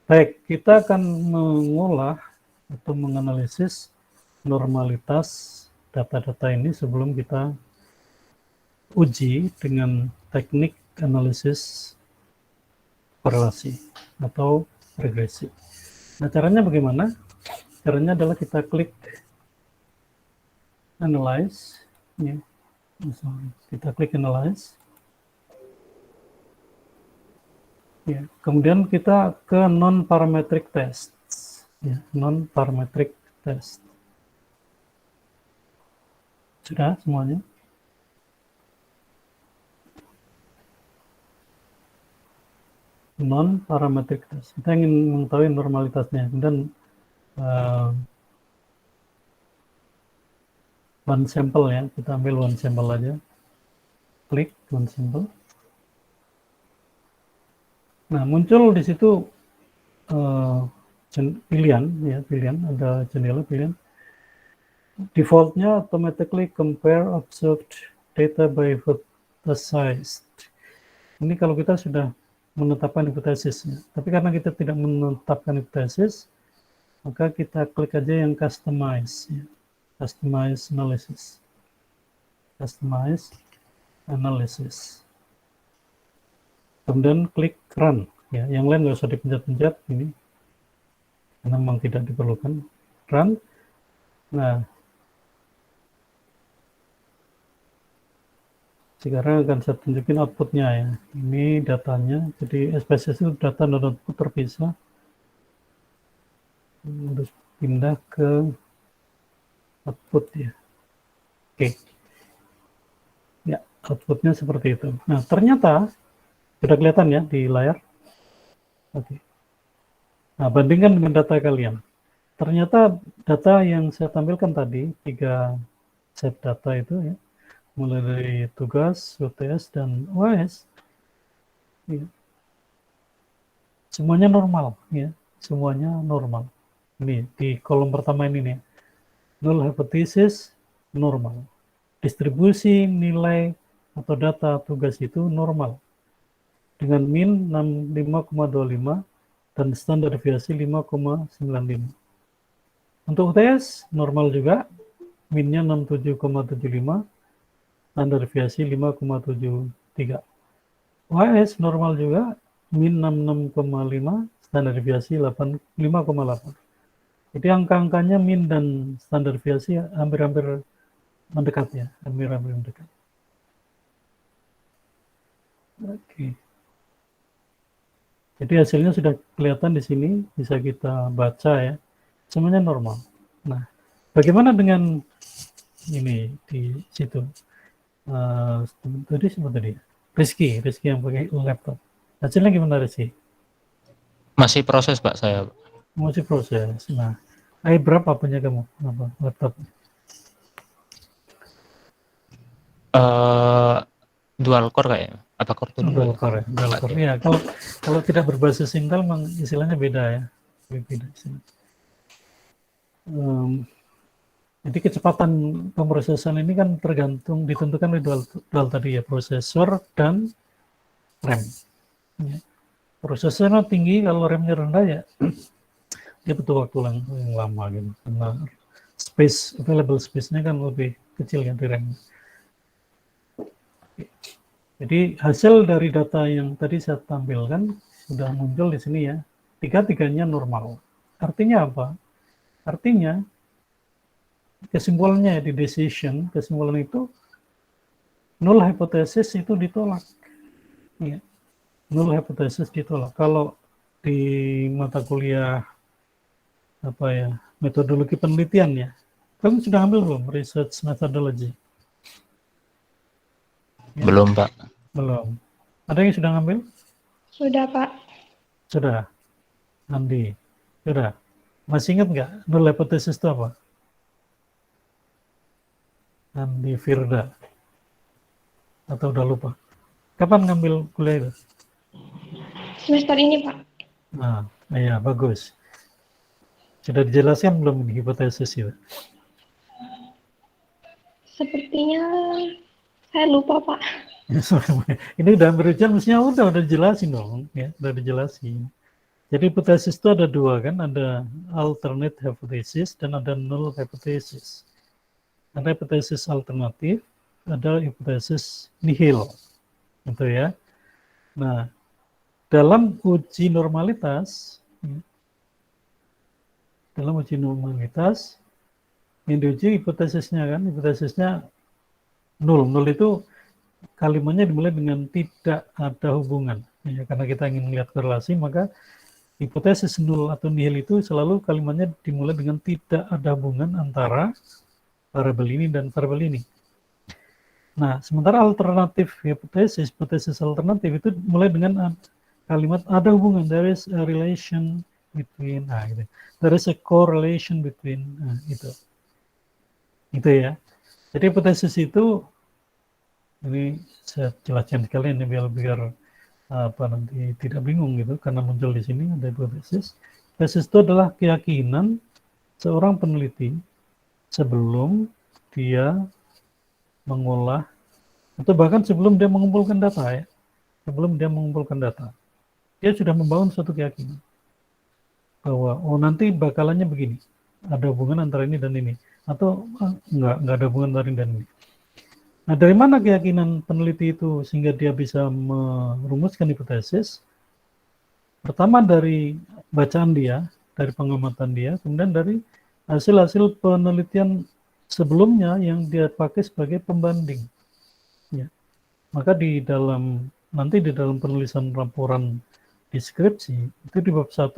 Baik, kita akan mengolah atau menganalisis normalitas data-data ini sebelum kita uji dengan teknik analisis korelasi atau regresi. Nah, caranya bagaimana? Caranya adalah kita klik analyze, ya. Kita klik analyze, ya. Kemudian kita ke non-parametric test, ya. Non-parametric test. Sudah semuanya? Non-parametric test. Kita ingin mengetahui normalitasnya. Dan one sample ya, kita ambil one sample aja. Klik one sample. Nah, muncul di situ pilihan, ya, pilihan, ada jendela pilihan. Defaultnya automatically compare observed data by hypothesized. Ini kalau kita sudah menetapkan hipotesis, ya. Tapi karena kita tidak menetapkan hipotesis, maka kita klik aja yang customize, ya. Customize analysis. Customize analysis. Kemudian klik run, ya. Yang lain nggak usah dipencet-pencet ini, karena memang tidak diperlukan. Run. Nah, sekarang akan saya tunjukin outputnya ya. Ini datanya, jadi SPSS itu data dan output terpisah. Harus pindah ke output ya. Oke. Ya, outputnya seperti itu. Nah, ternyata sudah kelihatan ya di layar. Oke. Nah, bandingkan dengan data kalian. Ternyata data yang saya tampilkan tadi, 3 set data itu ya, mulai dari tugas, UTS, dan UAS, ya, semuanya normal, ya, semuanya normal. Ini di kolom pertama ini nih, null hypothesis normal, distribusi nilai atau data tugas itu normal, dengan min 65,25 dan standar deviasi 5,95. Untuk UTS normal juga, minnya 67,75. Standar deviasi 5,73. UAS normal juga, min 66,5, standar deviasi 5,8. Jadi angka-angkanya min dan standar deviasi hampir-hampir mendekat ya, hampir-hampir mendekat. Oke. Jadi hasilnya sudah kelihatan di sini, bisa kita baca ya, semuanya normal. Nah, bagaimana dengan ini di situ? Tadi sempat tadi Rizky yang pakai laptop. Hasilnya gimana Rizky? Masih proses Pak saya. Masih proses. Nah, berapa punya kamu? Apa laptop? Dual core kayaknya. Apa core itu? Dual core ya. Dual core. Ya, kalau tidak berbasis Intel, memang istilahnya beda ya. Beda istilah. Jadi kecepatan pemrosesan ini kan tergantung, ditentukan oleh dual tadi ya, prosesor dan RAM. Ya. Prosesornya tinggi, kalau RAM-nya rendah ya dia butuh waktu yang lama gitu. Karena available space-nya kan lebih kecil kan di RAM. Jadi hasil dari data yang tadi saya tampilkan sudah muncul di sini ya. Tiga-tiganya normal. Artinya apa? Artinya kesimpulannya di decision, kesimpulan itu null hypothesis itu ditolak. Ya. Null hypothesis ditolak. Kalau di mata kuliah apa ya, metodologi penelitian ya, kamu sudah ambil belum research methodology? Ya. Belum Pak. Belum. Ada yang sudah ngambil? Sudah Pak. Sudah. Andi, sudah. Masih ingat nggak null hypothesis itu apa? Andi Firda, atau udah lupa? Kapan ngambil kuliah itu? Semester ini Pak. Nah, iya bagus. Sudah dijelaskan belum ini hipotesis itu? Sepertinya saya lupa Pak. Ini udah hampir ujian, mestinya udah dijelasin dong, ya, udah dijelasin. Jadi hipotesis itu ada dua kan, ada alternate hypothesis dan ada null hypothesis. Ada hipotesis alternatif, ada hipotesis nihil, gitu ya. Nah, dalam uji normalitas, yang diuji hipotesisnya kan, hipotesisnya null. Null itu kalimatnya dimulai dengan tidak ada hubungan. Ya, karena kita ingin melihat korelasi, maka hipotesis null atau nihil itu selalu kalimatnya dimulai dengan tidak ada hubungan antara variabel ini dan variabel ini. Nah, sementara alternatif hipotesis alternatif itu mulai dengan kalimat ada hubungan, there is a relation between, gitu. There is a correlation between, itu ya. Jadi hipotesis itu, ini saya jelaskan sekali ini biar nanti tidak bingung gitu, karena muncul di sini ada hipotesis. Hipotesis itu adalah keyakinan seorang peneliti sebelum dia mengolah atau bahkan sebelum dia mengumpulkan data ya, dia sudah membangun suatu keyakinan bahwa nanti bakalannya begini, ada hubungan antara ini dan ini, atau enggak ada hubungan antara ini dan ini. Nah, dari mana keyakinan peneliti itu sehingga dia bisa merumuskan hipotesis? Pertama dari bacaan dia, dari pengamatan dia, kemudian dari hasil-hasil penelitian sebelumnya yang dia pakai sebagai pembanding. Ya. Maka nanti di dalam penulisan laporan deskripsi, itu di bab 1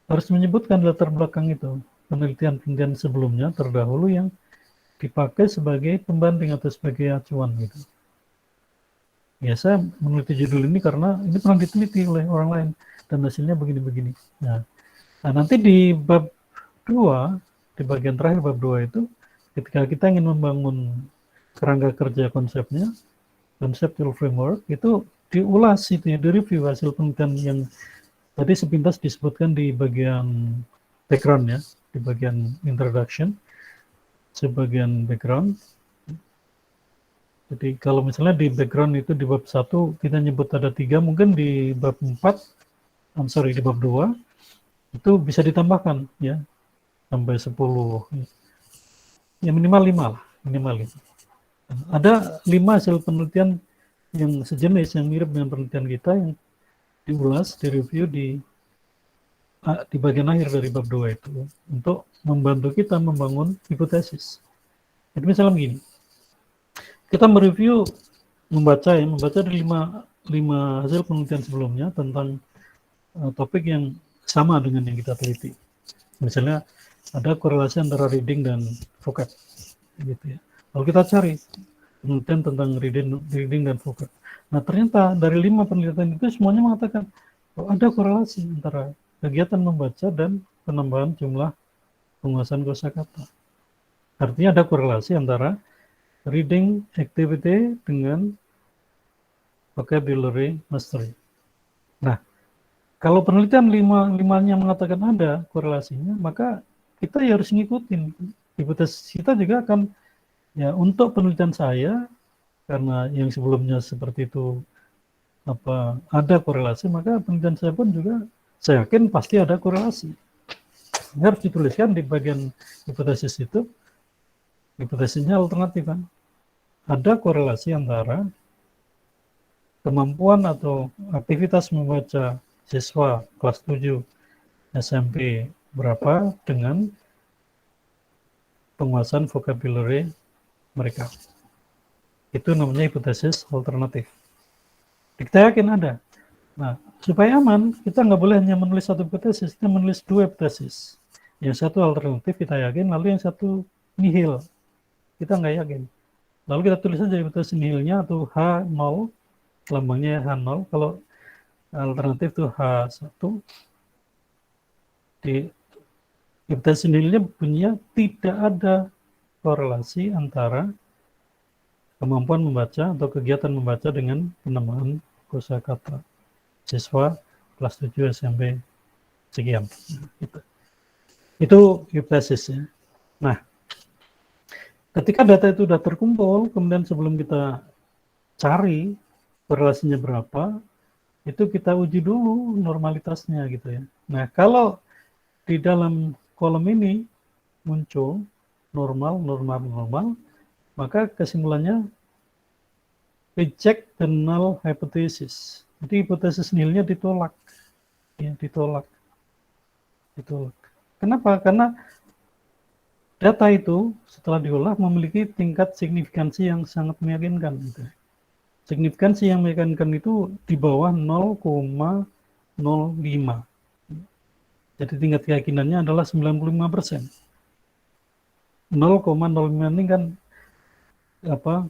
harus menyebutkan latar belakang itu, penelitian-penelitian sebelumnya terdahulu yang dipakai sebagai pembanding atau sebagai acuan gitu. Ya, saya meneliti judul ini karena ini pernah diteliti oleh orang lain dan hasilnya begini-begini. Nah, nanti di bab 2, di bagian terakhir bab 2 itu, ketika kita ingin membangun kerangka kerja konsepnya, conceptual framework, itu diulas itu ya, direview hasil penelitian yang tadi sepintas disebutkan di bagian background ya, di bagian introduction, sebagian background. Jadi kalau misalnya di background itu di bab 1 kita nyebut ada 3, mungkin di bab 4, di bab 2 itu bisa ditambahkan ya sampai 10. Ya minimal 5 lah, minimal 5. Ada 5 hasil penelitian yang sejenis yang mirip dengan penelitian kita yang diulas, direview di bagian akhir dari bab 2 itu untuk membantu kita membangun hipotesis. Jadi misalnya begini, kita mereview, membaca dari 5 hasil penelitian sebelumnya tentang topik yang sama dengan yang kita teliti. Misalnya ada korelasi antara reading dan vocab, gitu ya. Lalu kita cari penelitian tentang reading dan vocab. Nah ternyata dari 5 penelitian itu semuanya mengatakan ada korelasi antara kegiatan membaca dan penambahan jumlah penguasaan kosakata. Artinya ada korelasi antara reading activity dengan vocabulary mastery. Nah, kalau penelitian 5-nya mengatakan ada korelasinya, maka kita ya harus ngikutin. Hipotesis kita juga akan, ya untuk penelitian saya, karena yang sebelumnya seperti itu ada korelasi, maka penelitian saya pun juga saya yakin pasti ada korelasi. Ini harus dituliskan di bagian hipotesis itu. Hipotesisnya alternatif kan. Ada korelasi antara kemampuan atau aktivitas membaca siswa kelas 7 SMP berapa dengan penguasaan vocabulary mereka. Itu namanya hipotesis alternatif. Kita yakin ada. Nah, supaya aman, kita nggak boleh hanya menulis satu hipotesis, kita menulis 2 hipotesis. Yang satu alternatif kita yakin, lalu yang satu nihil. Kita nggak yakin. Lalu kita tulis saja hipotesis nihilnya atau H0, lambangnya H0. Kalau alternatif itu H1. Di hipotesis nihilnya bunyinya tidak ada korelasi antara kemampuan membaca atau kegiatan membaca dengan penambahan kosakata siswa kelas 7 SMP sekian. Itu hipotesisnya. Nah, ketika data itu sudah terkumpul, kemudian sebelum kita cari korelasinya berapa, itu kita uji dulu normalitasnya gitu ya. Nah, kalau di dalam kolom ini muncul normal, normal, normal, maka kesimpulannya reject the null hypothesis. Jadi hipotesis nilnya ditolak, ya ditolak. Kenapa? Karena data itu setelah diolah memiliki tingkat signifikansi yang sangat meyakinkan. Gitu. Signifikansi yang meyakinkan itu di bawah 0,05. Jadi tingkat keyakinannya adalah 95%. 0,05 ini kan apa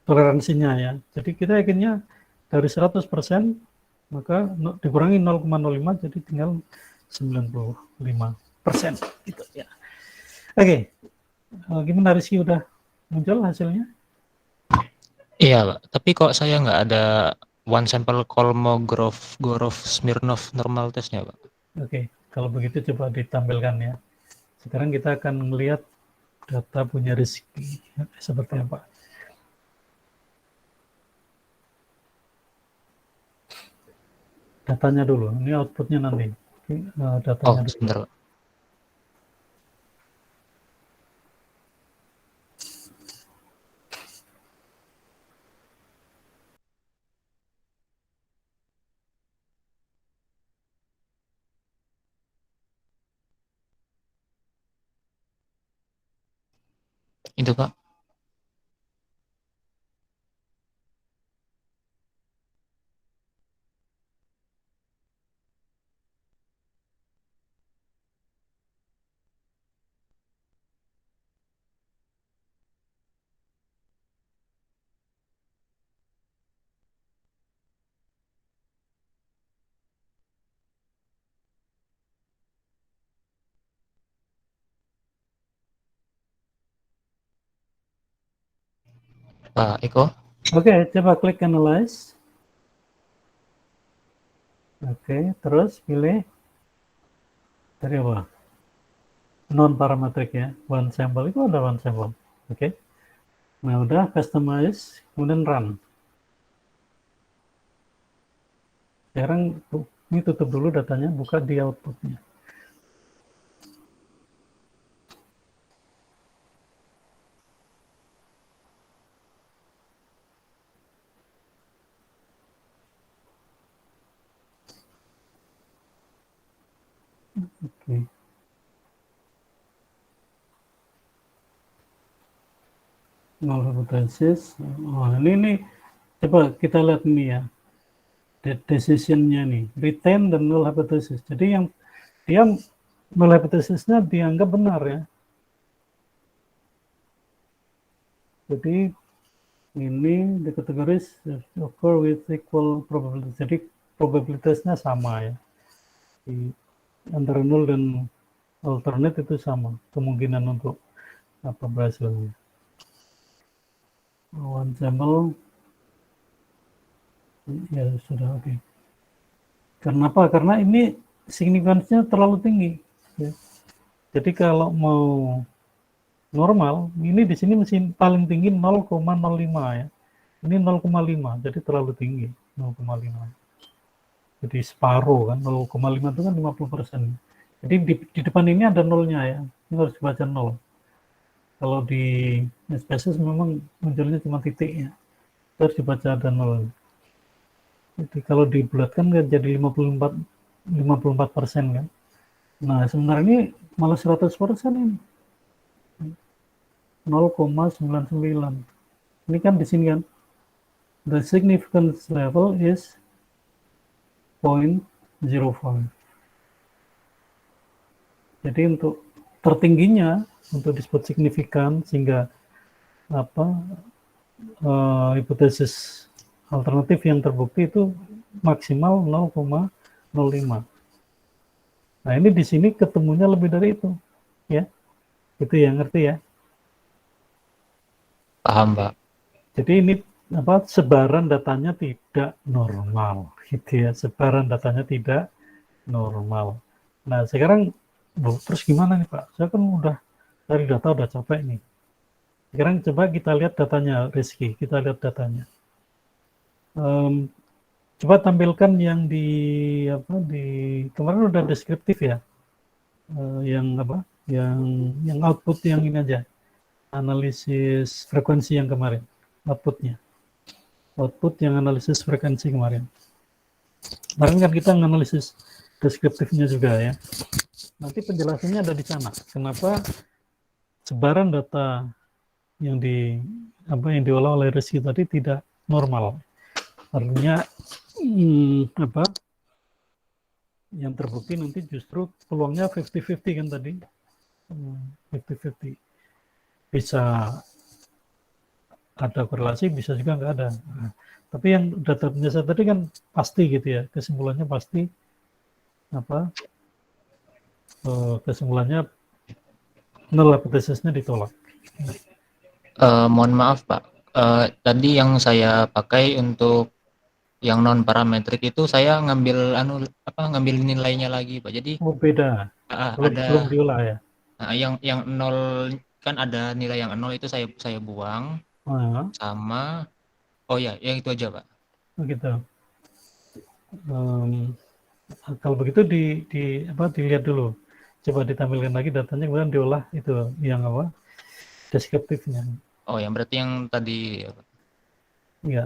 toleransinya ya. Jadi kita yakinnya dari 100%, maka dikurangi 0,05 jadi tinggal 95% gitu ya. Oke. Gimana Rizky, udah muncul hasilnya? Iya, Pak. Tapi kok saya nggak ada one sample Kolmogorov Smirnov normal testnya, Pak? Oke, kalau begitu coba ditampilkan ya. Sekarang kita akan melihat data punya Rizky seperti apa. Datanya dulu, ini outputnya nanti. Datanya dulu. Sebentar, Pak. Itu, Pak. Pak Eko. Oke, coba klik analyze. Oke, terus pilih dari apa? Non parametrik ya, one sample itu ada one sample. Oke, nah udah customize, kemudian run. Sekarang ini tutup dulu datanya, buka di outputnya. Oke. Null hypothesis. Oh, ini coba kita lihat ini ya. Decision-nya nih, retain dan null hypothesis. Jadi yang dia null hypothesis-nya dianggap benar ya. Jadi ini dikategoris occur with equal probability. Jadi probabilitasnya sama ya. Di antara null dan alternate itu sama kemungkinan untuk apa berhasilnya. One sample ya sudah oke. Kenapa? Karena ini signifikansinya terlalu tinggi. Ya. Jadi kalau mau normal, ini di sini mesin paling tinggi 0,05 ya. Ini 0,5, jadi terlalu tinggi 0,5. Jadi separuh kan, 0,5 itu kan 50%. Jadi di depan ini ada nolnya ya, ini harus dibaca 0. Kalau di spesies memang munculnya cuma titiknya, harus dibaca ada 0. Jadi kalau dibulatkan kan jadi 54% kan. Nah sebenarnya ini malah 100% ini. 0,99. Ini kan di sini kan, the significance level is 0.05. Jadi untuk tertingginya untuk disebut signifikan sehingga hipotesis alternatif yang terbukti itu maksimal 0,05. Nah ini di sini ketemunya lebih dari itu, ya, itu ya, ngerti ya? Paham, Pak. Jadi ini sebaran datanya tidak normal, gitu ya, sebaran datanya tidak normal. Nah sekarang terus gimana nih Pak? Saya kan udah cari data udah capek nih. Sekarang coba kita lihat datanya Rizky, kita lihat datanya. Coba tampilkan yang di apa di kemarin udah deskriptif ya. Yang apa? Yang output yang ini aja. Analisis frekuensi yang kemarin. Outputnya. Output yang analisis frekuensi kemarin. Kemarin kan kita menganalisis deskriptifnya juga ya. Nanti penjelasannya ada di sana. Kenapa sebaran data yang yang diolah oleh Rizky tadi tidak normal. Artinya apa? Yang terbukti nanti justru peluangnya 50-50 kan tadi. 50-50. Bisa ada korelasi, bisa juga nggak ada. Nah, tapi yang data penjelasan tadi kan pasti gitu ya, kesimpulannya pasti apa? Kesimpulannya null hipotesisnya ditolak. Mohon maaf Pak, tadi yang saya pakai untuk yang non parametrik itu saya ngambil ngambil nilainya lagi Pak. Jadi Oh beda, belum ada diolah ya. yang nol kan ada nilai yang nol itu saya buang Nah, sama ya yang itu aja Pak. begitu. Kalau begitu dilihat dulu. Coba ditampilkan lagi datanya, kemudian diolah itu yang apa? Deskriptifnya. Oh yang berarti yang tadi ya, Pak. Ya,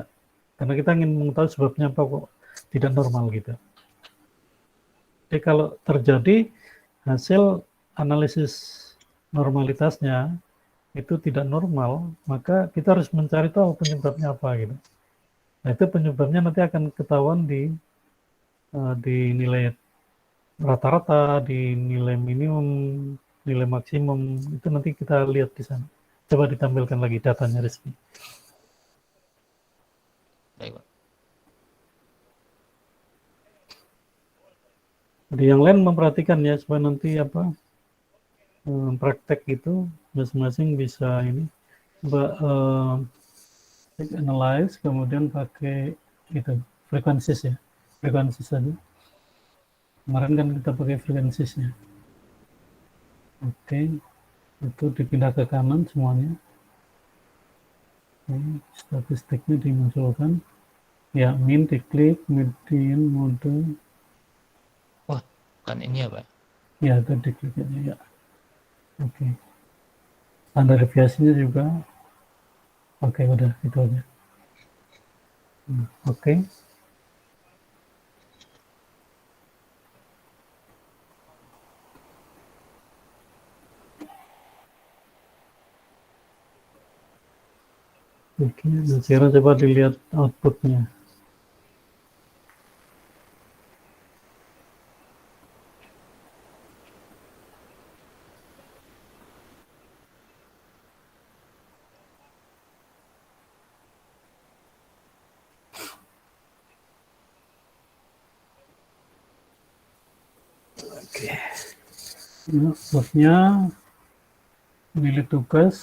karena kita ingin mengetahui sebabnya apa kok tidak normal gitu. Jadi kalau terjadi hasil analisis normalitasnya itu tidak normal, maka kita harus mencari tahu penyebabnya apa gitu. Nah itu penyebabnya nanti akan ketahuan di nilai rata-rata, di nilai minimum, nilai maksimum, itu nanti kita lihat di sana. Coba ditampilkan lagi datanya Rizky. Baik Pak. Jadi yang lain memperhatikan ya supaya nanti praktek itu masing-masing bisa ini analyze kemudian pakai itu frekuensis ya, frekuensis saja. Kemarin kan kita pakai frekuensisnya. Oke, itu dipindah ke kanan semuanya. Statistiknya dimunculkan. Ya, min diklik, median, mode. Kan ini ya Pak. Ya, itu diklik aja ya. Oke. Standar deviasinya juga. Oke, udah itu aja. Oke. Oke, nah sekarang coba dilihat outputnya. Oke. Nah, outputnya nilai tugas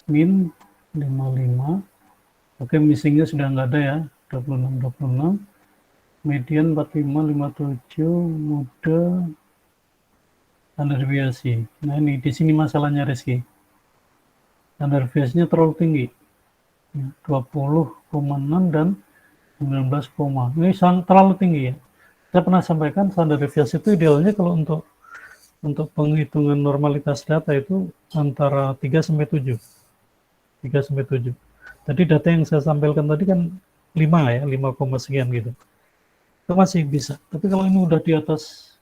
min 55. Oke, missingnya sudah nggak ada ya, 26. Median 45, 57, mode standar deviasi. Nah ini di sini masalahnya Rizky. Standar deviasinya terlalu tinggi. 20,6 dan 19, ini sangat terlalu tinggi ya. Saya pernah sampaikan standar deviasi itu idealnya kalau untuk penghitungan normalitas data itu antara 3 sampai 7. 3 sampai 7. Tadi data yang saya sampaikan tadi kan 5 ya, 5, sekian gitu. Itu masih bisa. Tapi kalau ini udah di atas,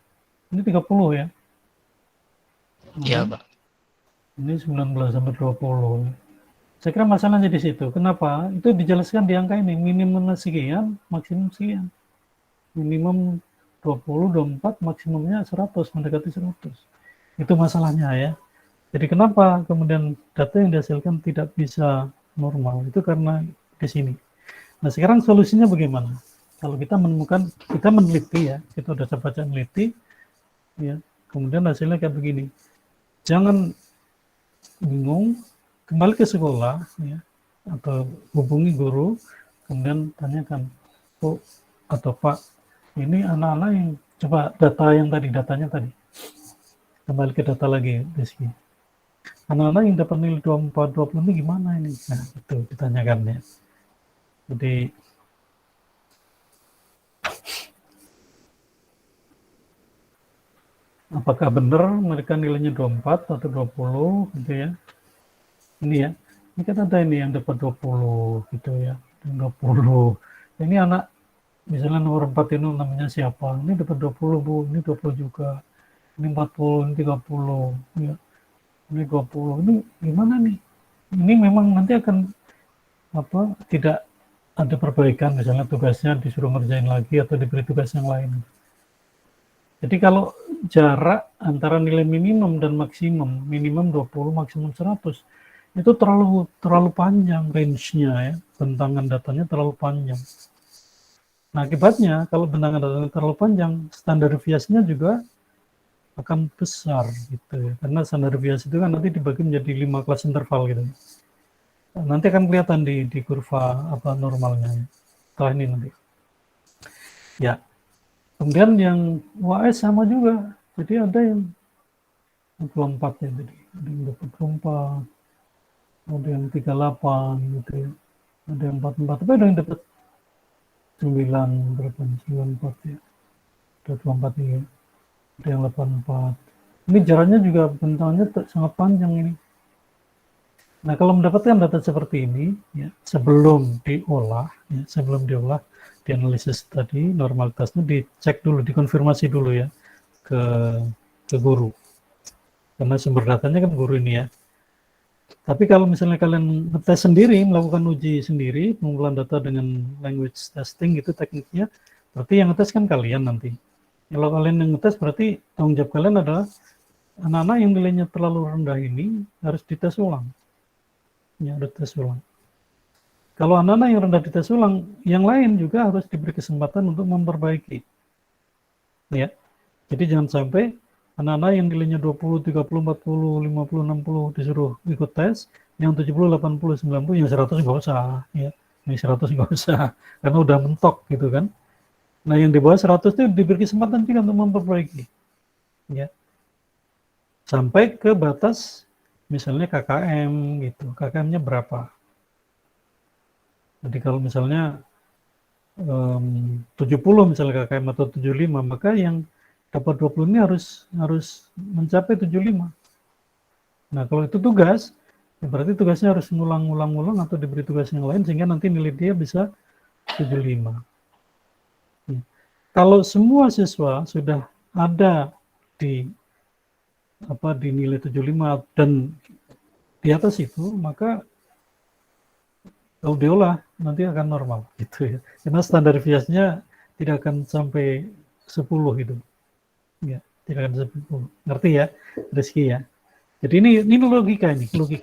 ini 30 ya. Iya Pak. Ini 19 sampai 20. Saya kira masalahnya di situ. Kenapa? Itu dijelaskan di angka ini. Minimum sekian, maksimum sekian. Minimum 20, 24, maksimumnya 100, mendekati 100. Itu masalahnya ya. Jadi kenapa kemudian data yang dihasilkan tidak bisa normal? Itu karena di sini. Nah sekarang solusinya bagaimana? Kalau kita meneliti ya, kita udah baca meneliti, ya, kemudian hasilnya kayak begini. Jangan bingung, kembali ke sekolah, ya, atau hubungi guru, kemudian tanyakan, Bu atau Pak, ini anak-anak yang coba datanya tadi, kembali ke data lagi, Rizky. Anak-anak yang dapat nilai 24, 20 ini gimana ini? Nah, itu ditanyakan ya. Jadi apakah benar mereka nilainya 24 atau 20 gitu ya. Ini ya, ini kan ada ini yang dapat 20 gitu ya, 20. Ini anak misalnya nomor 4 ini namanya siapa, ini dapat 20 Bu, ini 20 juga, ini 40, ini 30 ya, ini 20, ini gimana nih? Ini memang nanti akan tidak ada perbaikan, misalnya tugasnya disuruh ngerjain lagi atau diberi tugas yang lain. Jadi kalau jarak antara nilai minimum dan maksimum, minimum 20, maksimum 100, itu terlalu panjang range-nya ya, bentangan datanya terlalu panjang. Nah, akibatnya kalau bentangan datanya terlalu panjang, standar deviasinya juga akan besar gitu ya. Karena standar deviasi itu kan nanti dibagi menjadi 5 kelas interval gitu. Nanti akan kelihatan di kurva normalnya ya. Setelah ini nanti. Ya. Kemudian yang UAS sama juga. Jadi ada yang 24 ya tadi. Ada yang 24, ada yang 38 gitu ya. Ada yang 44, tapi ada yang dapat 9 berapa nih? 94 ya. Ada 24 ini ya. Ada yang 84. Ini jaraknya juga bentangannya sangat panjang ini. Nah, kalau mendapatkan data seperti ini, ya, sebelum diolah, dianalisis tadi, normalitasnya dicek dulu, dikonfirmasi dulu ya ke guru. Karena sumber datanya kan guru ini ya. Tapi kalau misalnya kalian ngetes sendiri, melakukan uji sendiri, pengumpulan data dengan language testing itu tekniknya, berarti yang ngetes kan kalian nanti. Kalau kalian yang ngetes berarti tanggung jawab kalian adalah anak-anak yang nilainya terlalu rendah ini harus dites ulang. Ya, ada tes ulang. Kalau anak-anak yang rendah dites ulang, yang lain juga harus diberi kesempatan untuk memperbaiki. Ya. Jadi jangan sampai anak-anak yang nilainya 20, 30, 40, 50, 60 disuruh ikut tes, yang 70, 80, 90, yang 100 nggak usah. Ya. Yang 100 nggak usah, karena udah mentok gitu kan. Nah, yang di bawah 100 itu diberi kesempatan juga untuk memperbaiki. Ya. Sampai ke batas misalnya KKM gitu, KKM-nya berapa? Jadi kalau misalnya 70 misalnya KKM atau 75, maka yang dapat 20 ini harus mencapai 75. Nah, kalau itu tugas, ya berarti tugasnya harus ngulang atau diberi tugas yang lain sehingga nanti nilai dia bisa 75. Kalau semua siswa sudah ada di nilai 75 dan di atas itu, maka kalau diolah nanti akan normal gitu ya. Karena standar deviasinya tidak akan sampai 10 gitu. Ya, tidak akan sampai 10. Ngerti ya, Rizky ya? Jadi ini logika.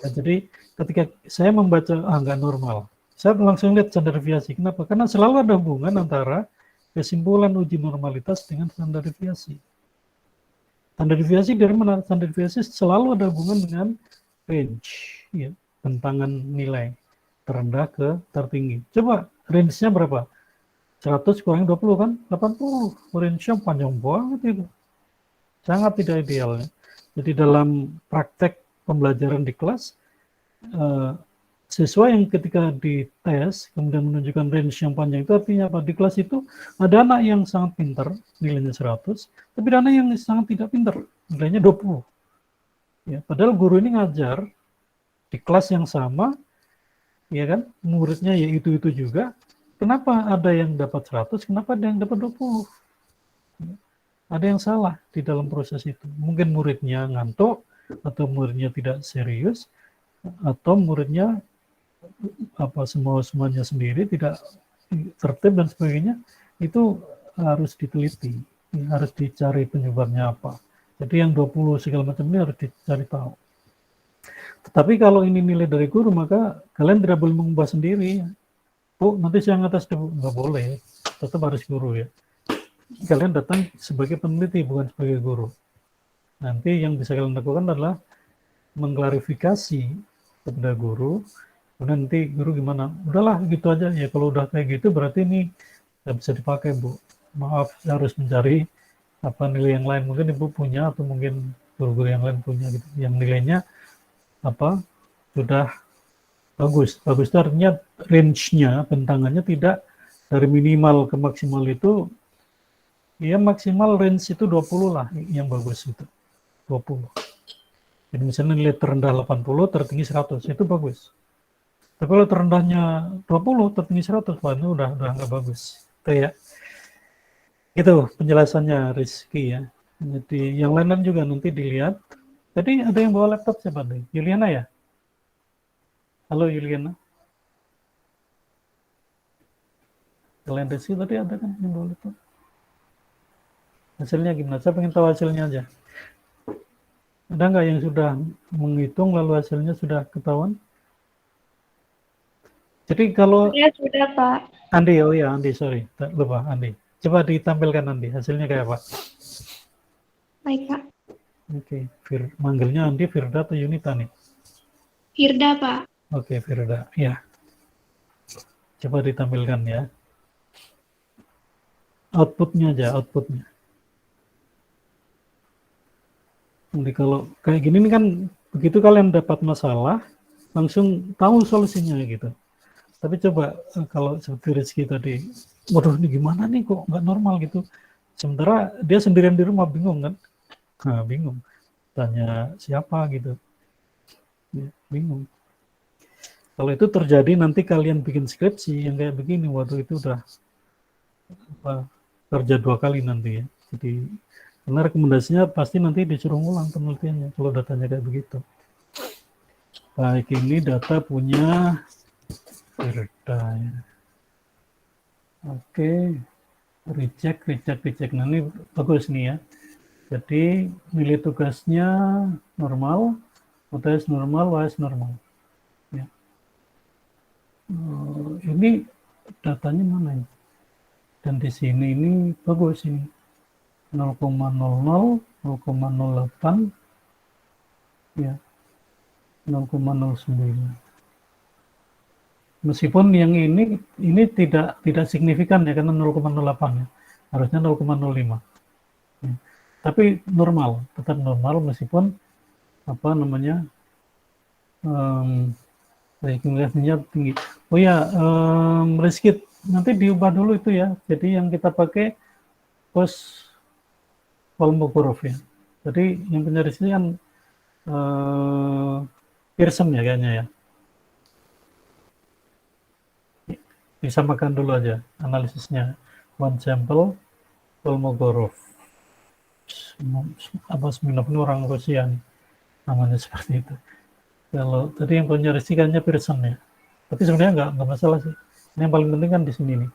Jadi ketika saya membaca nggak normal, saya langsung lihat standar deviasi. Kenapa? Karena selalu ada hubungan antara kesimpulan uji normalitas dengan standar deviasi. Standar deviasi dari mana? Standar deviasi selalu ada hubungan dengan range, ya, bentangan nilai terendah ke tertinggi. Coba range-nya berapa? 100 kurang 20 kan? 80. Range-nya panjang banget itu. Sangat tidak ideal. Ya. Jadi dalam praktek pembelajaran di kelas, siswa yang ketika dites kemudian menunjukkan range yang panjang itu artinya apa? Di kelas itu ada anak yang sangat pintar, nilainya 100, tapi ada anak yang sangat tidak pintar, nilainya 20. Ya, padahal guru ini ngajar di kelas yang sama, ya kan, muridnya ya itu juga. Kenapa ada yang dapat 100, kenapa ada yang dapat 20? Ada yang salah di dalam proses itu. Mungkin muridnya ngantuk, atau muridnya tidak serius, atau muridnya semuanya sendiri, tidak tertib dan sebagainya. Itu harus diteliti, harus dicari penyebabnya apa. Jadi yang 20 segala macam ini harus dicari tahu. Tetapi kalau ini nilai dari guru, maka kalian tidak boleh mengubah sendiri. Bu, nanti saya ngatas dulu. Nggak boleh, tetap harus guru ya. Kalian datang sebagai peneliti, bukan sebagai guru. Nanti yang bisa kalian lakukan adalah mengklarifikasi kepada guru. Kemudian nanti guru gimana? Udahlah gitu aja ya, kalau udah kayak gitu berarti ini nggak bisa dipakai Bu. Maaf, saya harus mencari nilai yang lain. Mungkin Ibu punya atau mungkin guru-guru yang lain punya gitu. Yang nilainya sudah bagus. Bagus itu artinya range-nya, bentangannya tidak dari minimal ke maksimal itu Ya maksimal range itu 20 lah yang bagus itu. 20. Jadi misalnya nilai terendah 80, tertinggi 100, itu bagus. Tapi kalau terendahnya 20, tertinggi 100, wah itu udah nggak bagus. Itu ya. Itu penjelasannya Rizky ya. Jadi yang lain juga nanti dilihat. Tadi ada yang bawa laptop siapa nih? Yuliana ya? Halo Yuliana. Selain Rizky tadi ada kan yang bawa laptop? Hasilnya gimana? Saya pengen tahu hasilnya aja. Ada nggak yang sudah menghitung lalu hasilnya sudah ketahuan? Jadi kalau Ya, sudah, Pak. Andi, oh ya Andi, sorry, lupa Andi. Coba ditampilkan Andi, hasilnya kayak apa? Baik, Pak. Oke, manggilnya Andi, Firda atau Yunita nih? Firda, Pak. Oke, Firda, ya. Coba ditampilkan ya. Outputnya aja, outputnya. Jadi kalau kayak gini nih kan, begitu kalian dapat masalah, langsung tahu solusinya gitu. Tapi coba kalau seperti Rizky tadi, waduh ini gimana nih kok nggak normal gitu. Sementara dia sendirian di rumah bingung kan? Nah, bingung. Tanya siapa gitu. Ya, bingung. Kalau itu terjadi nanti kalian bikin skripsi yang kayak begini, waduh itu udah kerja 2 kali nanti ya. Jadi karena rekomendasinya pasti nanti disuruh ngulang penelitiannya kalau datanya kayak begitu. Baik, ini data punya Firda ya. Oke, recheck. Nah ini bagus nih ya. Jadi nilai tugasnya normal, UTS normal, UAS normal. Ya. Ini datanya mana ya? Dan di sini ini bagus ini 0,00, 0,08, ya 0,09. Meskipun yang ini tidak signifikan ya karena 0,08 ya, harusnya 0,05. Ya. Tapi normal, tetap normal meskipun apa namanya rekomendasinya tinggi. Oh ya, Rizky nanti diubah dulu itu ya. Jadi yang kita pakai post Kolmogorov ya. Jadi yang punya Rizky kan Pearson ya kayaknya ya. Disamakan dulu aja analisisnya. One sample Kolmogorov. Apa Smirnov ini orang Rusia nih, namanya seperti itu. Kalau tadi yang punya Rizky kayaknya Pearson ya. Tapi sebenarnya nggak masalah sih. Ini yang paling penting kan di sini nih.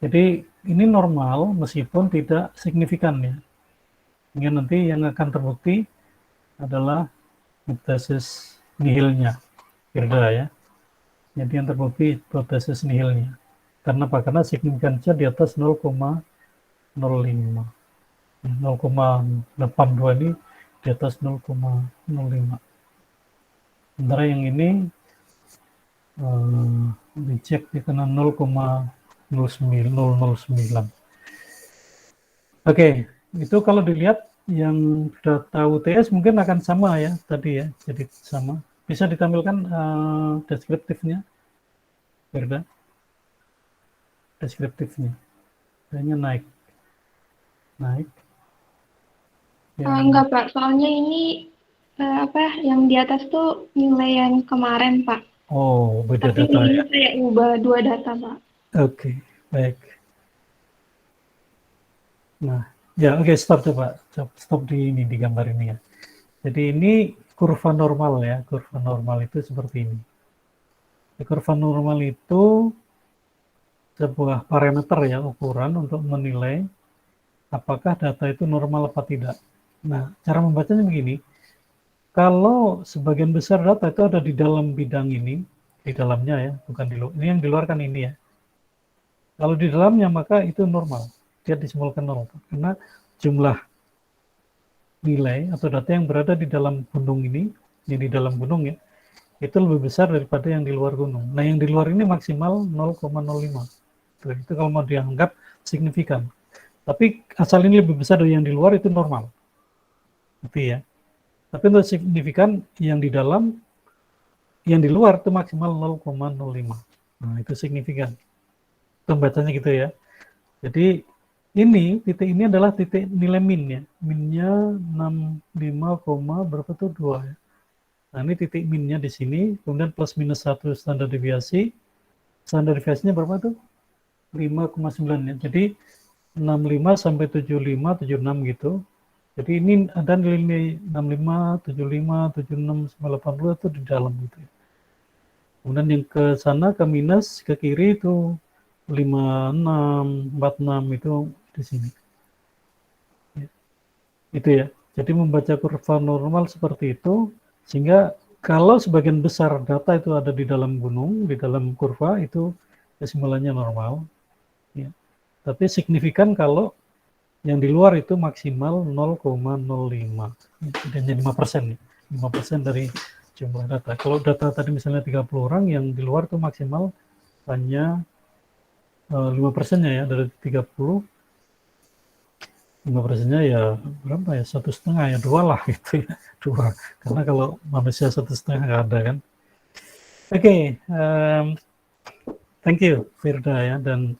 Jadi ini normal meskipun tidak signifikan ya. Hingga nanti yang akan terbukti adalah hipotesis nihilnya, Firda ya. Jadi yang terbukti hipotesis nihilnya. Karena apa? Karena signifikannya di atas 0,05. 0,82 ini di atas 0,05. Sementara yang ini dicek di kena 0,009. Oke, itu kalau dilihat yang data UTS mungkin akan sama ya tadi ya, jadi sama. Bisa ditampilkan deskriptifnya, Firda. Deskriptifnya, kayaknya naik. Enggak, Pak. Soalnya ini yang di atas tuh nilai yang kemarin, Pak. Oh, beda Tapi data ini ya. saya ubah 2 data, Pak. Oke, baik. Nah, ya oke, stop di gambar ini ya. Jadi ini kurva normal ya, kurva normal itu seperti ini. Kurva normal itu sebuah parameter ya, ukuran untuk menilai apakah data itu normal apa tidak. Nah, cara membacanya begini, kalau sebagian besar data itu ada di dalam bidang ini, di dalamnya ya, bukan di luar, ini yang di luar kan ini ya. Kalau di dalamnya maka itu normal, dia disimbolkan normal, karena jumlah nilai atau data yang berada di dalam gunung ini, yang di dalam gunung ya, itu lebih besar daripada yang di luar gunung. Nah, yang di luar ini maksimal 0,05. Itu kalau mau dianggap signifikan. Tapi asal ini lebih besar dari yang di luar itu normal. Gitu ya. Tapi untuk signifikan yang di dalam, yang di luar itu maksimal 0,05. Nah, itu signifikan. Itu bacanya gitu ya. Jadi Ini titik ini adalah titik nilai min ya. Minnya 65, berapa tuh 2 ya. Nah, ini titik minnya di sini, kemudian plus minus 1 standar deviasi. Standar deviasinya berapa tuh? 5,9 ya. Jadi 65 sampai 75, 76 gitu. Jadi ini ada nilai 65, 75, 76, sampai 80 itu di dalam gitu ya. Kemudian yang ke sana ke minus ke kiri itu 56, 46 itu di sini. Ya. Itu ya. Jadi membaca kurva normal seperti itu sehingga kalau sebagian besar data itu ada di dalam gunung, di dalam kurva itu kesimpulannya normal. Ya. Tapi signifikan kalau yang di luar itu maksimal 0,05. Dan 5%. 5% dari jumlah data. Kalau data tadi misalnya 30 orang, yang di luar itu maksimal hanya 5%-nya ya, dari 30. 5%-nya ya berapa ya? 1,5 ya, 2 lah gitu ya. 2. Karena kalau manusia 1,5 nggak ada kan. Oke, thank you Firda ya, dan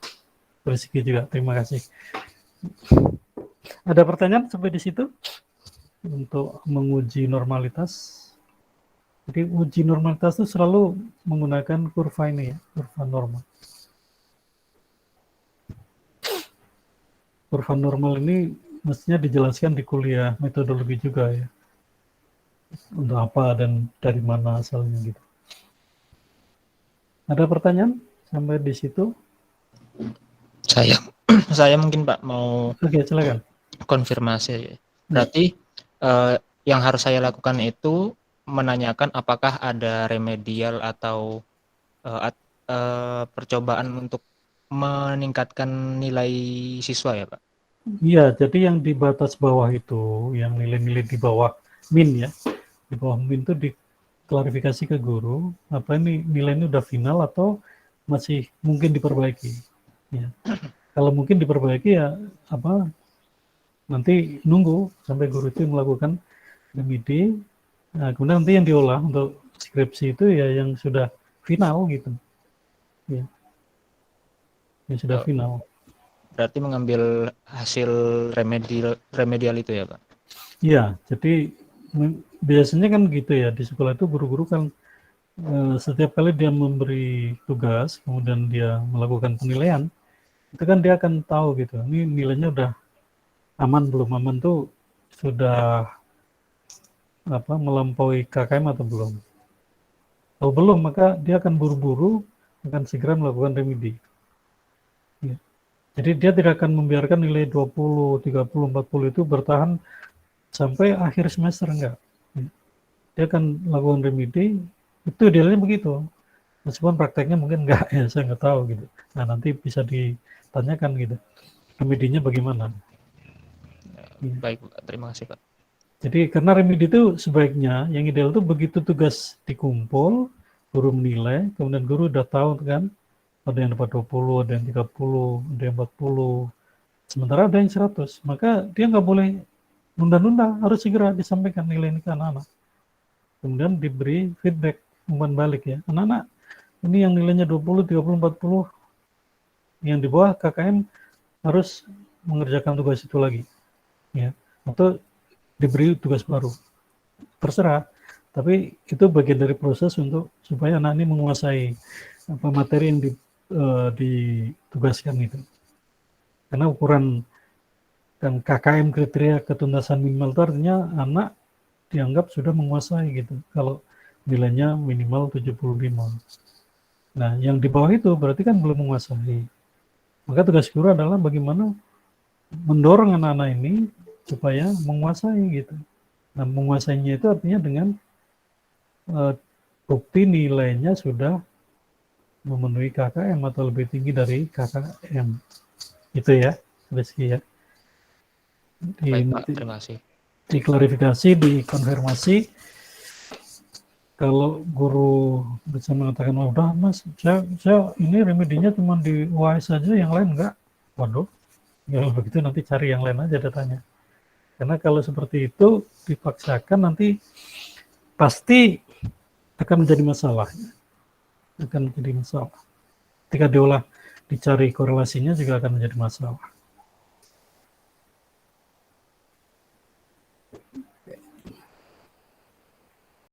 Rizky juga, terima kasih. Ada pertanyaan sampai di situ untuk menguji normalitas? Jadi uji normalitas itu selalu menggunakan kurva ini ya, kurva normal. Kurva normal ini mestinya dijelaskan di kuliah metodologi juga ya. Untuk apa dan dari mana asalnya gitu. Ada pertanyaan sampai di situ? Saya saya mungkin Pak mau Oke, silakan. konfirmasi. Berarti yang harus saya lakukan itu menanyakan apakah ada remedial atau percobaan untuk meningkatkan nilai siswa ya Pak? Iya, jadi yang di batas bawah itu, yang nilai-nilai di bawah min ya, di bawah min itu diklarifikasi ke guru, apa ini nilainya udah final atau masih mungkin diperbaiki. Ya. Kalau mungkin diperbaiki ya apa nanti nunggu sampai guru itu melakukan remedi. Nah, kemudian nanti yang diolah untuk skripsi itu ya yang sudah final gitu. Ya. Yang sudah final. Berarti mengambil hasil remedial itu ya Pak? Iya, jadi biasanya kan gitu ya, di sekolah itu guru-guru kan setiap kali dia memberi tugas, kemudian dia melakukan penilaian, itu kan dia akan tahu gitu, ini nilainya udah aman belum, aman tuh sudah apa melampaui KKM atau belum. Kalau belum, maka dia akan buru-buru, akan segera melakukan remedi. Ya. Jadi dia tidak akan membiarkan nilai 20, 30, 40 itu bertahan sampai akhir semester, enggak. Ya. Dia akan melakukan remedi, itu idealnya begitu. Meskipun prakteknya mungkin enggak ya, saya nggak tahu gitu. Nah nanti bisa ditanyakan gitu, remedinya bagaimana. Ya. Baik Pak, terima kasih Pak. Jadi karena remedi itu sebaiknya, yang ideal itu begitu tugas dikumpul, guru menilai, kemudian guru udah tahu kan, ada yang dapat 20, ada yang 30, ada yang 40, sementara ada yang 100, maka dia nggak boleh nunda-nunda, harus segera disampaikan nilai ini ke anak-anak. Kemudian diberi feedback, umpan balik ya, anak-anak ini yang nilainya 20, 30, 40, yang di bawah KKM harus mengerjakan tugas itu lagi, ya, atau diberi tugas baru, terserah. Tapi itu bagian dari proses untuk supaya anak ini menguasai apa materi yang ditugaskan itu. Karena ukuran dan KKM kriteria ketuntasan minimal itu artinya anak dianggap sudah menguasai gitu. Kalau nilainya minimal 75. Nah, yang di bawah itu berarti kan belum menguasai. Maka tugas guru adalah bagaimana mendorong anak-anak ini supaya menguasai gitu. Nah, menguasainya itu artinya dengan bukti nilainya sudah memenuhi KKM atau lebih tinggi dari KKM. Itu ya, Rizky ya. Baik Pak, terima kasih. Diklarifikasi, dikonfirmasi. Kalau guru bisa mengatakan, oh, udah mas, saya ini remedinya cuma di UAS saja, yang lain enggak. Waduh, kalau begitu nanti cari yang lain aja datanya. Karena kalau seperti itu dipaksakan nanti pasti akan menjadi masalah. Akan menjadi masalah. Ketika diolah, dicari korelasinya juga akan menjadi masalah.